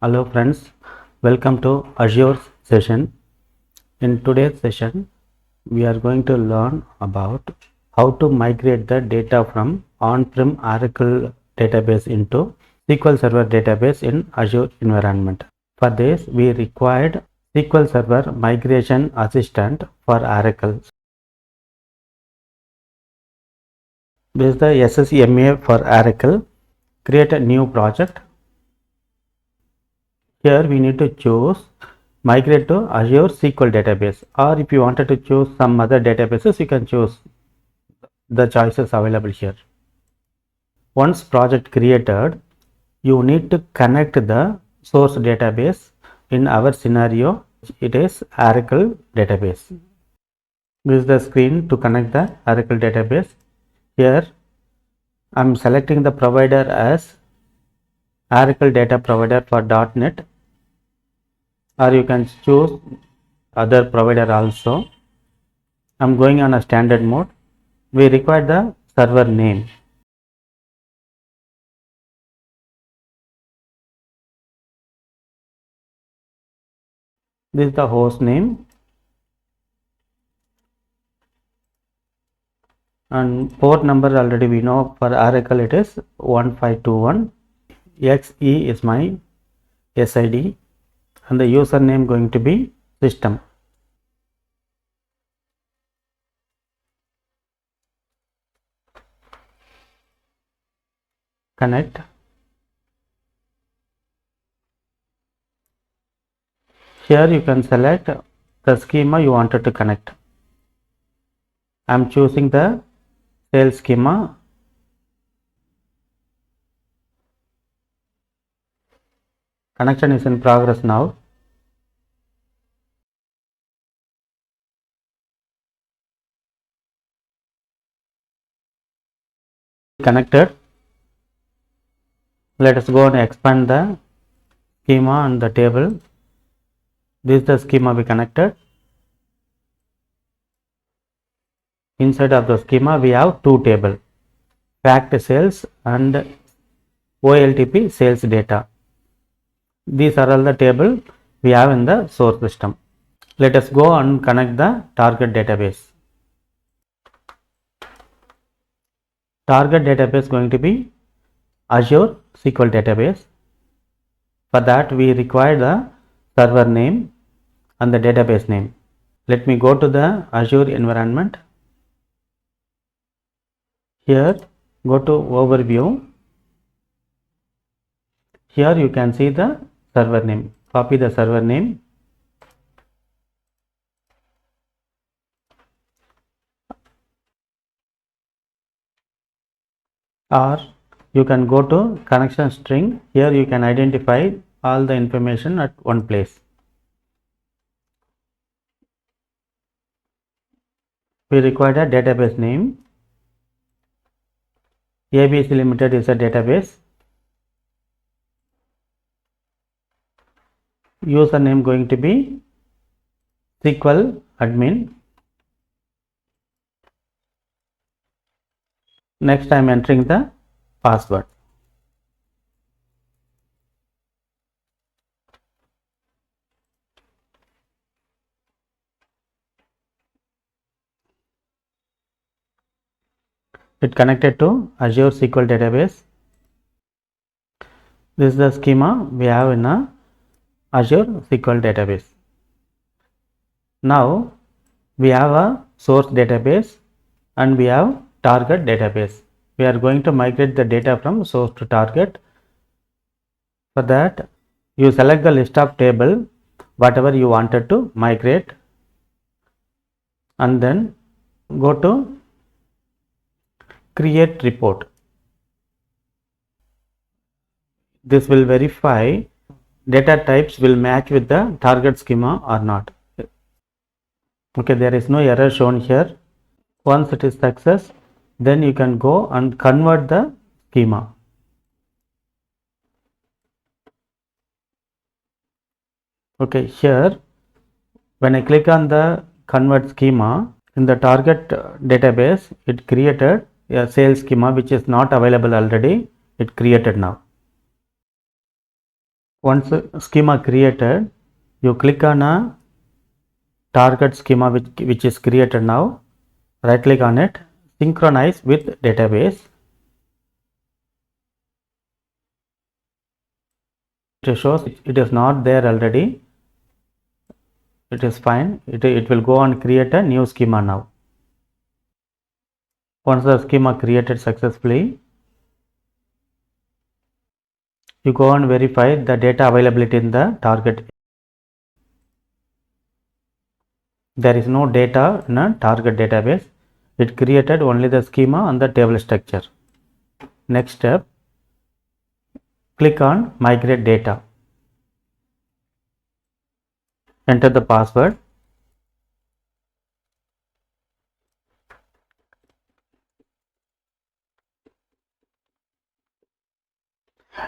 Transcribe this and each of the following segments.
Hello friends, welcome to Azure session. In today's session, we are going to learn about how to migrate the data from on-prem Oracle database into SQL Server database in Azure environment. For this, we required SQL Server Migration Assistant for Oracle. This is the SSMA for Oracle. Create a new project. Here we need to choose migrate to Azure SQL Database, or if you wanted to choose some other databases, you can choose the choices available here. Once project created, you need to connect the source database. In our scenario, it is Oracle database. This is the screen to connect the Oracle database. Here I am selecting the provider as Oracle data provider for .NET, or you can choose other provider also. I am going on a standard mode. We require the server name. This is the host name, and port number already we know for Oracle it is 1521. XE is my SID, and the username going to be system. Connect. Here you can select the schema you wanted to connect. I am choosing the sales schema. Connection is in progress now. Connected. Let us go and expand the schema and the table. This is the schema we connected. Inside of the schema we have two tables, fact sales and OLTP sales data. These are all the table we have in the source system. Let us go and connect the target database. Target database going to be Azure SQL Database. For that we require the server name and the database name. Let me go to the Azure environment. Here go to overview. Here you can see the server name. Copy the server name. Or you can go to connection string. Here you can identify all the information at one place. We require a database name. ABC Limited is a database. Username going to be SQL admin. Next I am entering the password. It connected to Azure SQL Database. This is the schema we have in a Azure SQL Database. Now we have a source database and we have target database. We are going to migrate the data from source to target. For that, you select the list of table whatever you wanted to migrate, and then go to create report. This will verify data types will match with the target schema or not. Okay, there is no error shown here. Once it is success, then you can go and convert the schema. Okay, here when I click on the convert schema, in the target database it created a sales schema which is not available already. It created now. Once schema created, you click on a target schema which is created now. Right click on it, synchronize with database. It shows it is not there already. It is fine. It will go and create a new schema now. Once the schema created successfully, you go and verify the data availability in the target. There is no data in a target database. It created only the schema and the table structure. Next step, click on migrate data. Enter the password.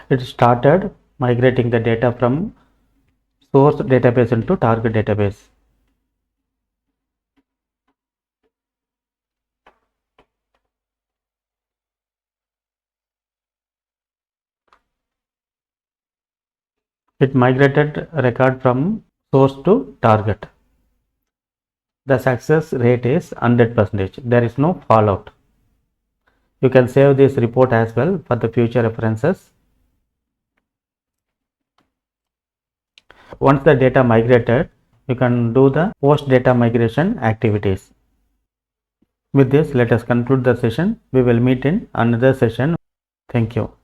It started migrating the data from source database into target database. It migrated record from source to target. The success rate is 100%. There is no fallout. You can save this report as well for the future references. Once the data migrated, you can do the post data migration activities. With this, let us conclude the session. We will meet in another session. Thank you.